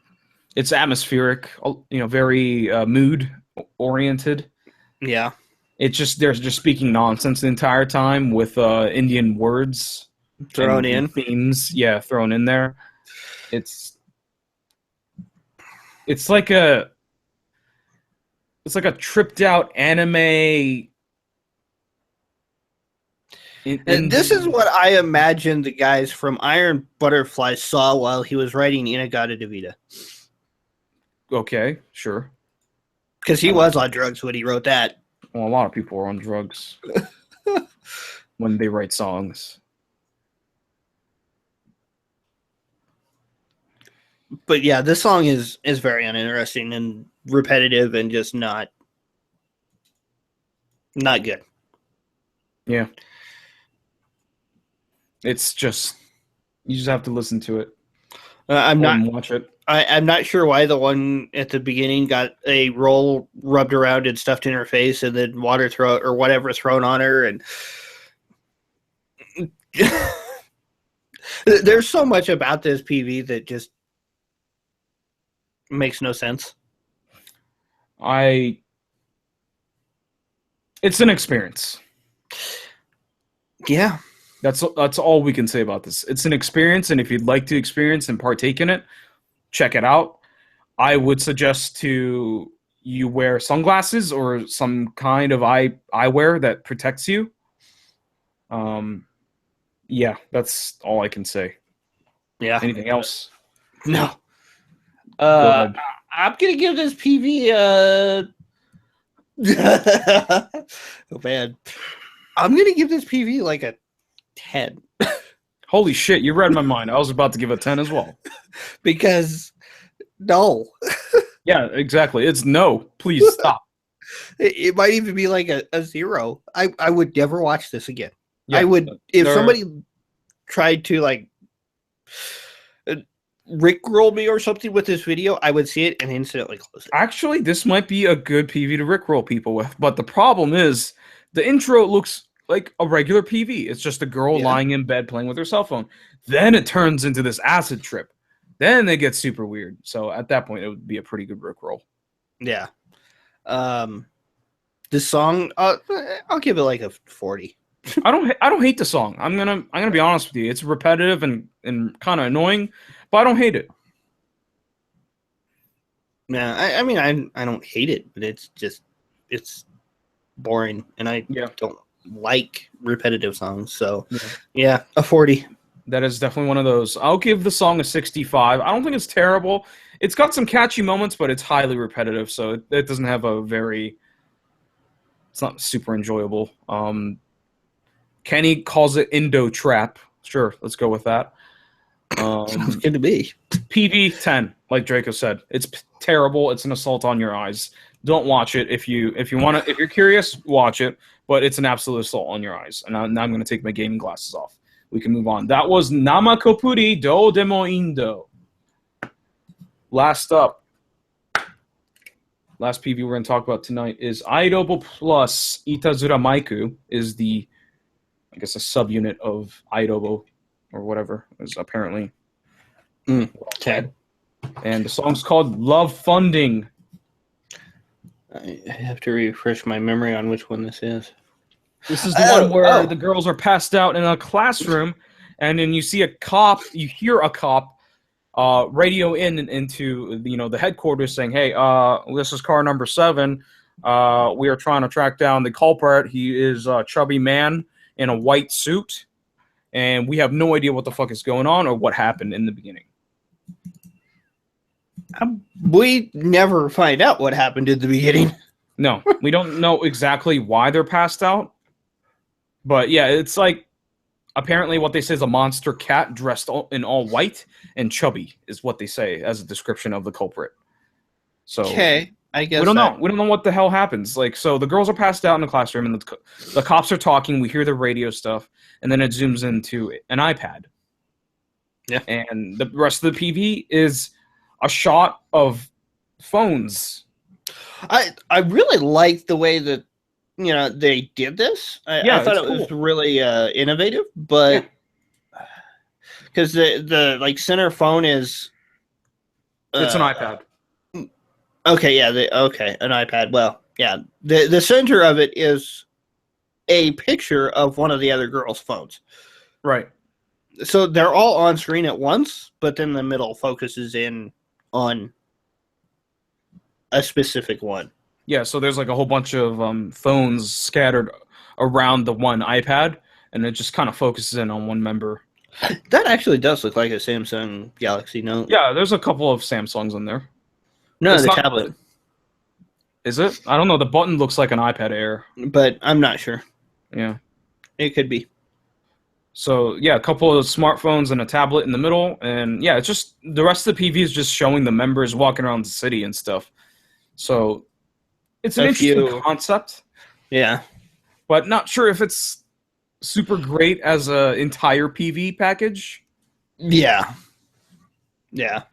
It's atmospheric, very mood oriented. Yeah. It's just they're just speaking nonsense the entire time with Indian words thrown in, themes, thrown in there. It's like a tripped out anime. And this is what I imagine the guys from Iron Butterfly saw while he was writing Inagata Devita. Okay, sure. Because he was on drugs when he wrote that. Well, a lot of people are on drugs when they write songs. But yeah, this song is very uninteresting and repetitive and just not good. Yeah. It's just you just have to listen to it. I'm not watch it. I'm not sure why the one at the beginning got a roll rubbed around and stuffed in her face, and then water or whatever thrown on her, and there's so much about this PV that just makes no sense. It's an experience. Yeah. That's all we can say about this. It's an experience, and if you'd like to experience and partake in it, check it out. I would suggest you wear sunglasses or some kind of eyewear that protects you. Yeah, that's all I can say. Yeah. Anything else? No. I'm gonna give this PV Oh man, I'm gonna give this PV like a 10 Holy shit, you read my mind. I was about to give a 10 as well. because no, Yeah, exactly. It's no. Please stop. it might even be like a 0. I would never watch this again. Yeah, I would if there- somebody tried to like rickroll me or something with this video, I would see it and instantly close it. Actually, this might be a good PV to rickroll people with, but the problem is the intro looks like a regular PV. It's just a girl lying in bed playing with her cell phone. Then it turns into this acid trip. Then they get super weird. So at that point, it would be a pretty good rickroll. Yeah. This song, I'll give it like a 40. I don't hate the song. I'm gonna be honest with you. It's repetitive and kind of annoying, but I don't hate it. Yeah, I mean, I don't hate it, but it's boring, and I don't like repetitive songs. So, yeah, a 40. That is definitely one of those. I'll give the song a 65. I don't think it's terrible. It's got some catchy moments, but it's highly repetitive, so it doesn't have a very... It's not super enjoyable. Kenny calls it Indo Trap. Sure, let's go with that. Sounds good to me. PV 10, like Draco said. It's terrible. It's an assault on your eyes. Don't watch it. If you want to, if you're curious, watch it. But it's an absolute assault on your eyes. And now I'm going to take my gaming glasses off. We can move on. That was Nama Kopuri Do Demo Indo. Last up, last PV we're going to talk about tonight is Aidobo plus Itazura Maiku is the, I guess, a subunit of Aidobo or whatever is apparently. Okay. And the song's called Love Funding. I have to refresh my memory on which one this is. This is the one where the girls are passed out in a classroom, and then you see a cop, you hear a cop radio into the headquarters saying, "Hey, this is car number 7. We are trying to track down the culprit. He is a chubby man in a white suit, and we have no idea what the fuck is going on or what happened in the beginning." We never find out what happened in the beginning. No, we don't know exactly why they're passed out. But yeah, it's like apparently what they say is a monster cat dressed in all white and chubby is what they say as a description of the culprit. So okay, I guess we don't know. We don't know what the hell happens. Like, so the girls are passed out in the classroom, and the cops are talking. We hear the radio stuff, and then it zooms into an iPad. Yeah, and the rest of the PV is a shot of phones. I really like the way that they did this. I thought it was really innovative, but because the like center phone is it's an iPad. Okay, yeah, an iPad. Well, yeah, the center of it is a picture of one of the other girls' phones. Right. So they're all on screen at once, but then the middle focuses in on a specific one. Yeah, so there's like a whole bunch of phones scattered around the one iPad, and it just kind of focuses in on one member. That actually does look like a Samsung Galaxy Note. Yeah, there's a couple of Samsungs in there. No, the tablet. Is it? I don't know. The button looks like an iPad Air. But I'm not sure. Yeah. It could be. So, yeah, a couple of smartphones and a tablet in the middle. And, yeah, it's just the rest of the PV is just showing the members walking around the city and stuff. So, it's an interesting concept. Yeah. But not sure if it's super great as an entire PV package. Yeah. Yeah.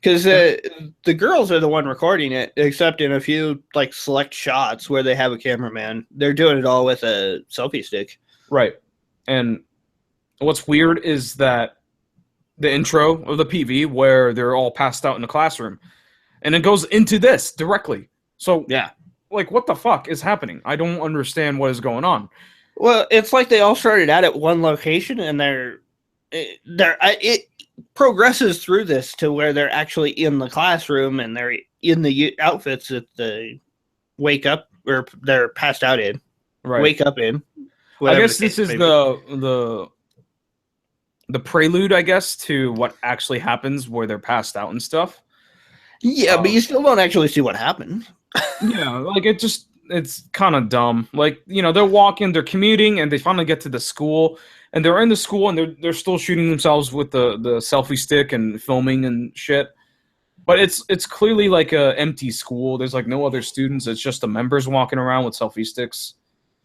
Because the girls are the one recording it, except in a few like select shots where they have a cameraman. They're doing it all with a selfie stick. Right. And what's weird is that the intro of the PV where they're all passed out in the classroom, and it goes into this directly. So, yeah. Like, what the fuck is happening? I don't understand what is going on. Well, it's like they all started out at one location, and it progresses through this to where they're actually in the classroom and they're in the outfits that they wake up or they're passed out in. Right. Wake up in. I guess this is the prelude, I guess, to what actually happens where they're passed out and stuff. Yeah, but you still don't actually see what happened. Yeah, like it just it's kind of dumb. Like, they're walking, they're commuting, and they finally get to the school, and they're in the school, and they're still shooting themselves with the selfie stick and filming and shit. But it's clearly like a empty school. There's like no other students. It's just the members walking around with selfie sticks.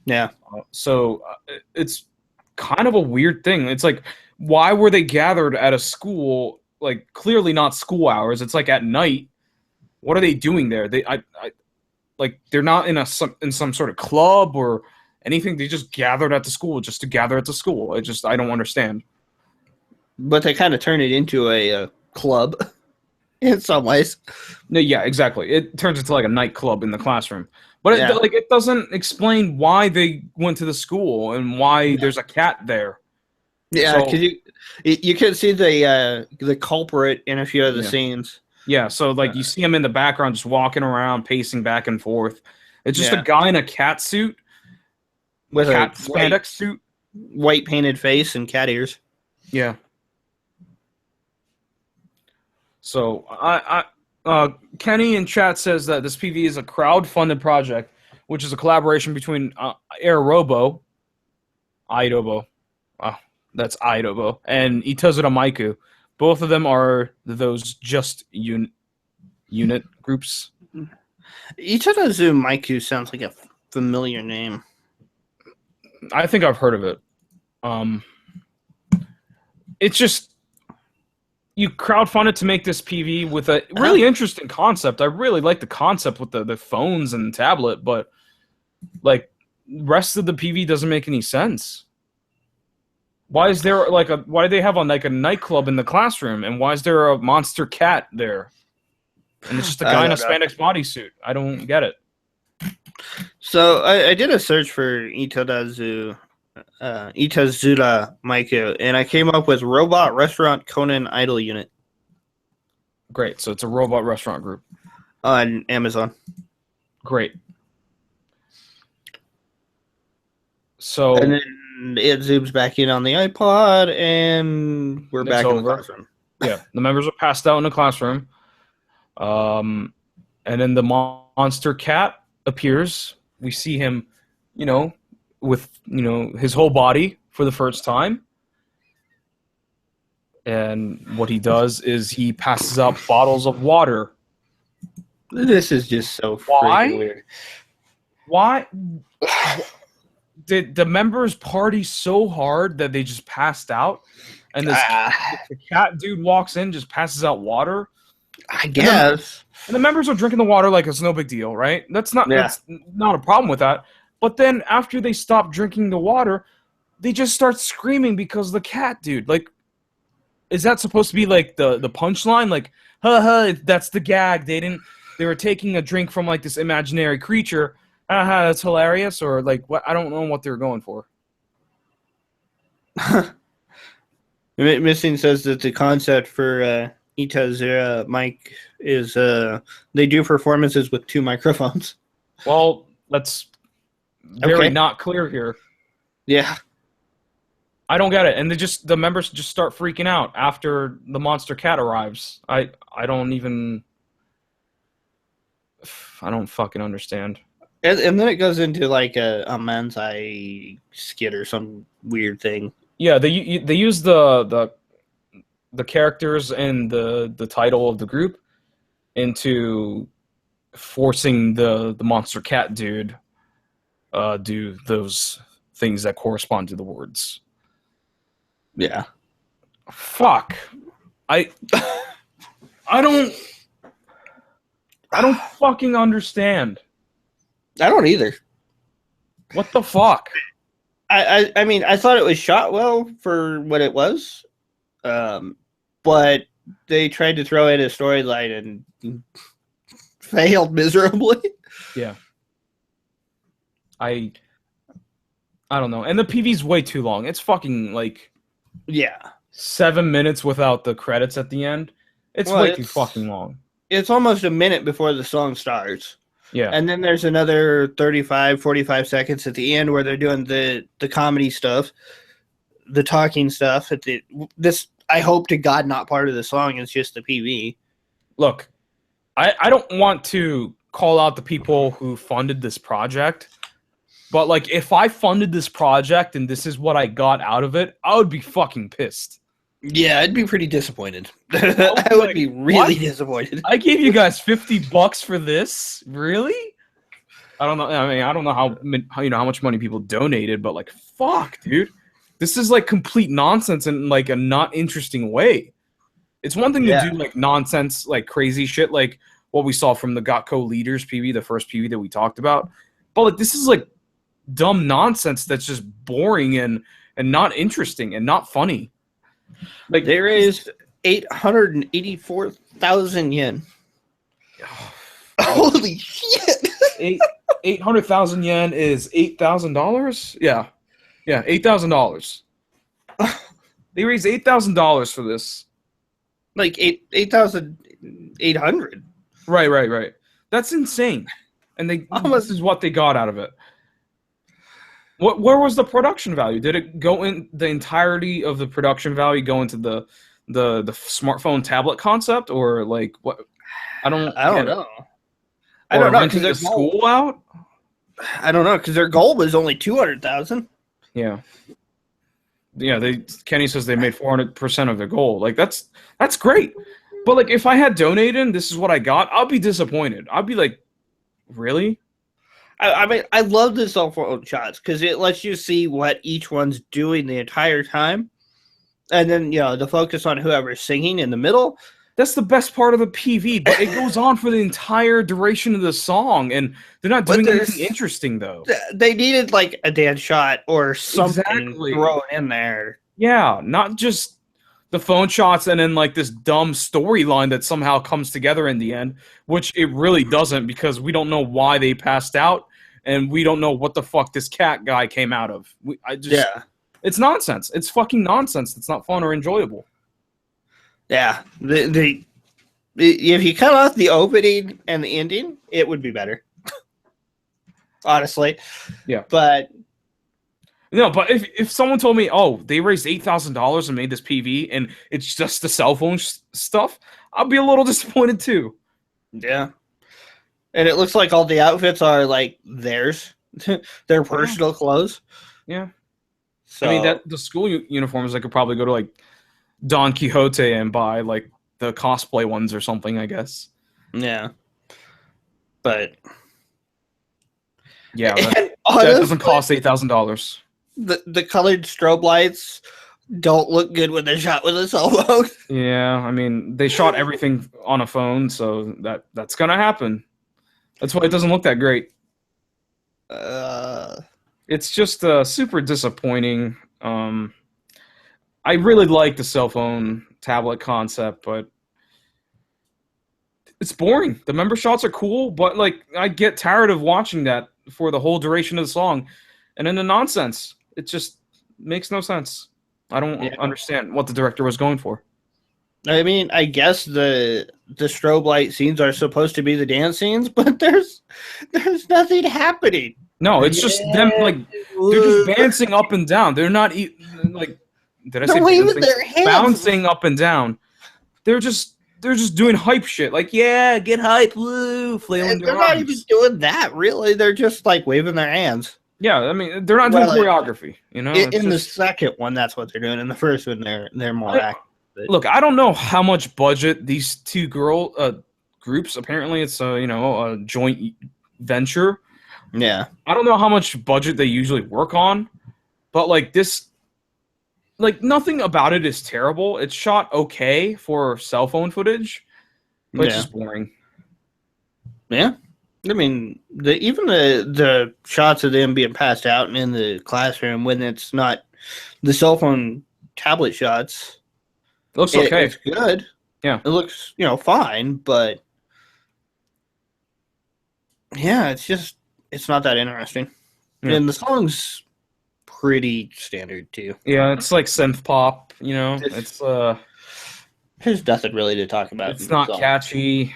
Yeah. So it's kind of a weird thing. It's like, why were they gathered at a school? Like, clearly not school hours. It's like at night. What are they doing there? Like, they're not in some sort of club or anything. They just gathered at the school just to gather at the school. I don't understand. But they kind of turn it into a club in some ways. No, yeah, exactly. It turns into like a nightclub in the classroom. But Yeah. it doesn't explain why they went to the school and why there's a cat there. Yeah, because you can see the culprit in a few of the scenes. Yeah, so like you see him in the background just walking around, pacing back and forth. It's just a guy in a cat suit with cat a spandex suit, white painted face and cat ears. Yeah. So Kenny in chat says that this PV is a crowd-funded project, which is a collaboration between Idobo, that's Idobo, and Itazura Maiku. Both of them are those just unit groups. Itadazu Maiku sounds like a familiar name. I think I've heard of it. It's just, you crowdfunded to make this PV with a really interesting concept. I really like the concept with the phones and tablet, but like rest of the PV doesn't make any sense. Why is there why do they have a nightclub in the classroom, and why is there a monster cat there? And it's just a guy in a spandex bodysuit. I don't get it. So I did a search for Itazura Maiku, and I came up with Robot Restaurant Conan Idol Unit. Great. So it's a robot restaurant group on Amazon. Great. So and then it zooms back in on the iPod, and we're back in the classroom. Yeah, the members are passed out in the classroom. And then the monster cat appears. We see him, with, his whole body for the first time. And what he does is he passes out bottles of water. This is just so freaking weird. Why? Did the members party so hard that they just passed out? And this the cat dude walks in, just passes out water? I guess. And the members are drinking the water like it's no big deal, right? That's not a problem with that. But then after they stop drinking the water, they just start screaming because the cat dude. Like, is that supposed to be like the punchline? Like, that's the gag. They were taking a drink from like this imaginary creature. That's hilarious. Or like, what? I don't know what they were going for. Missing says that the concept for Itazura Mike is they do performances with 2 microphones. Well, that's very not clear here. Yeah. I don't get it. And the members just start freaking out after the monster cat arrives. I don't fucking understand. And then it goes into like a Manzai skit or some weird thing. Yeah, they use the characters and the title of the group into forcing the monster cat dude do those things that correspond to the words. Yeah. Fuck. I don't fucking understand. I don't either. What the fuck? I mean, I thought it was shot well for what it was, but they tried to throw in a storyline and failed miserably. Yeah. I don't know. And the PV's way too long. It's fucking like 7 minutes without the credits at the end. It's way too fucking long. It's almost a minute before the song starts. Yeah. And then there's another 35, 45 seconds at the end where they're doing the comedy stuff, the talking stuff. This, I hope to God, not part of the song. It's just the PV. Look, I don't want to call out the people who funded this project. But like, if I funded this project and this is what I got out of it, I would be fucking pissed. Yeah, I'd be pretty disappointed. I would like, be really what? disappointed. I gave you guys $50 for this, really? I don't know. I mean, I don't know how how much money people donated, but like, fuck, dude, this is like complete nonsense in like a not interesting way. It's one thing to Yeah. do like nonsense, like crazy shit, like what we saw from the Gotco Leaders PV, the first PV that we talked about. But like, this is like dumb nonsense that's just boring and not interesting and not funny. Like, There is 884,000 yen. Holy shit! 800,000 yen is $8,000. Yeah, $8,000. They raised $8,000 for this. Like 8,800. Right. That's insane. And this is what they got out of it. Where was the production value? Did it go in the entirety of the production value go into the smartphone tablet concept, or like what? I don't know. I don't know because their school out. I don't know because their goal was only 200,000. Yeah. Kenny says they made 400% of their goal. Like that's great, but like if I had donated and this is what I got, I'll be disappointed. I'll be like, really? I mean, I love the cell phone shots because it lets you see what each one's doing the entire time, and then the focus on whoever's singing in the middle. That's the best part of the PV, but it goes on for the entire duration of the song, and they're not doing anything interesting, though. They needed, like, a dance shot or something Exactly. thrown in there. Yeah, not just the phone shots and then, like, this dumb storyline that somehow comes together in the end, which it really doesn't because we don't know why they passed out, and we don't know what the fuck this cat guy came out of. It's nonsense. It's fucking nonsense. It's not fun or enjoyable. Yeah, if you cut off the opening and the ending, it would be better. Honestly, yeah. But if someone told me, oh, they raised $8,000 and made this PV and it's just the cell phone stuff, I'd be a little disappointed too. Yeah, and it looks like all the outfits are like theirs, their personal clothes. Yeah, so I mean the school uniforms, I could probably go to like Don Quixote and buy like the cosplay ones or something, I guess. Yeah. But yeah, that doesn't cost $8,000. The colored strobe lights don't look good when they're shot with a cell phone. Yeah, I mean they shot everything on a phone, so that's gonna happen. That's why it doesn't look that great. It's just super disappointing. I really like the cell phone tablet concept, but it's boring. The member shots are cool, but like I get tired of watching that for the whole duration of the song. And then the nonsense, it just makes no sense. I don't understand what the director was going for. I mean, I guess the strobe light scenes are supposed to be the dance scenes, but there's nothing happening. No, it's just them like they're just dancing up and down. They're not like did I say waving their hands, bouncing up and down. They're just doing hype shit. Like, yeah, get hype, woo, flailing their arms. They're not even doing that, really. They're just like waving their hands. Yeah, I mean, they're not doing choreography. You know, in the second one, that's what they're doing. In the first one, they're more active. Look, I don't know how much budget these two groups. Apparently, it's a joint venture. Yeah, I don't know how much budget they usually work on, but like this. Like, nothing about it is terrible. It's shot okay for cell phone footage, but it's just boring. Yeah. I mean, even the shots of them being passed out and in the classroom when it's not the cell phone tablet shots. It looks okay. It's good. Yeah. It looks, fine, but yeah, it's not that interesting. Yeah. And the song's pretty standard too. Yeah, it's like synth pop, it's there's nothing really to talk about. It's not catchy.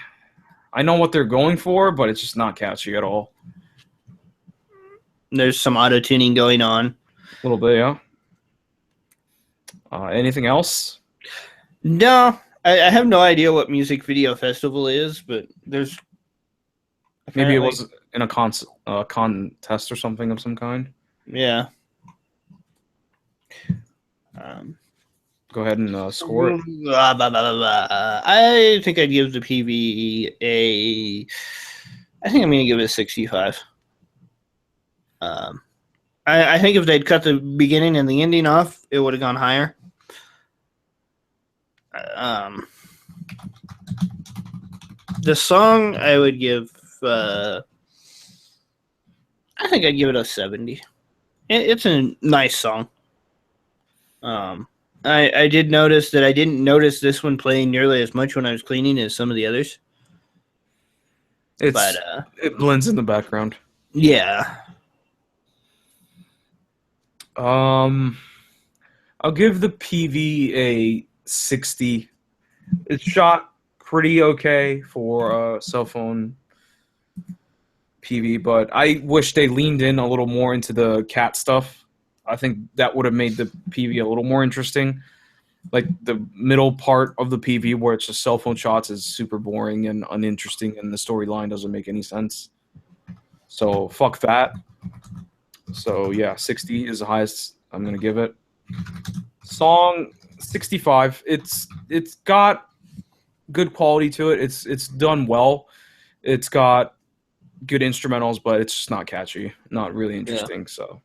I know what they're going for, but it's just not catchy at all. There's some auto tuning going on. A little bit, yeah. Anything else? No, I have no idea what Music Video Festival is, but there's Maybe it apparently. was in a contest or something of some kind. Yeah. Um, Go ahead and score it. I think I'd give the PV a. I think I'm going to give it a 65. I think if they'd cut the beginning and the ending off, it would have gone higher. The song I would give. I think I'd give it a 70. It's a nice song. I did notice that I didn't notice this one playing nearly as much when I was cleaning as some of the others. But It blends in the background. yeah. I'll give the PV a 60. It's shot pretty okay for a cell phone PV, but I wish they leaned in a little more into the cat stuff. I think that would have made the PV a little more interesting. Like the middle part of the PV where it's just cell phone shots is super boring and uninteresting, and the storyline doesn't make any sense. So fuck that. So yeah, 60 is the highest I'm gonna give it. Song 65. It's got good quality to it. It's done well. It's got good instrumentals, but it's just not catchy, not really interesting. Yeah. So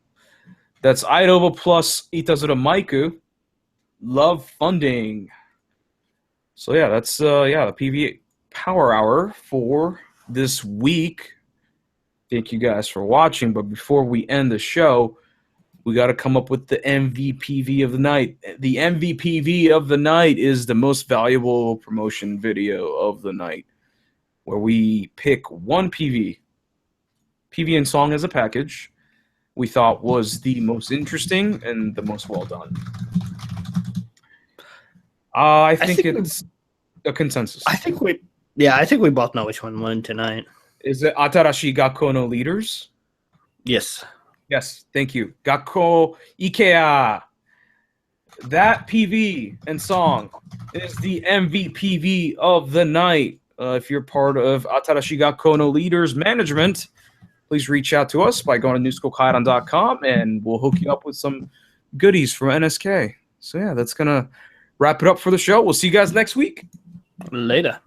that's Idoba plus Itazura Maiku. Love Funding. So yeah, that's the PV Power Hour for this week. Thank you guys for watching. But before we end the show, we got to come up with the MVPV of the night. The MVPV of the night is the most valuable promotion video of the night, where we pick one PV and song as a package we thought was the most interesting and the most well done. I think it's a consensus. I think we both know which one won tonight. Is it Atarashi Gakko no Leaders? Yes. Yes, thank you. Gakko Ikea. That PV and song is the MVPV of the night. If you're part of Atarashi Gakko no Leaders management, please reach out to us by going to newschooolkaidan.com and we'll hook you up with some goodies from NSK. So yeah, that's going to wrap it up for the show. We'll see you guys next week. Later.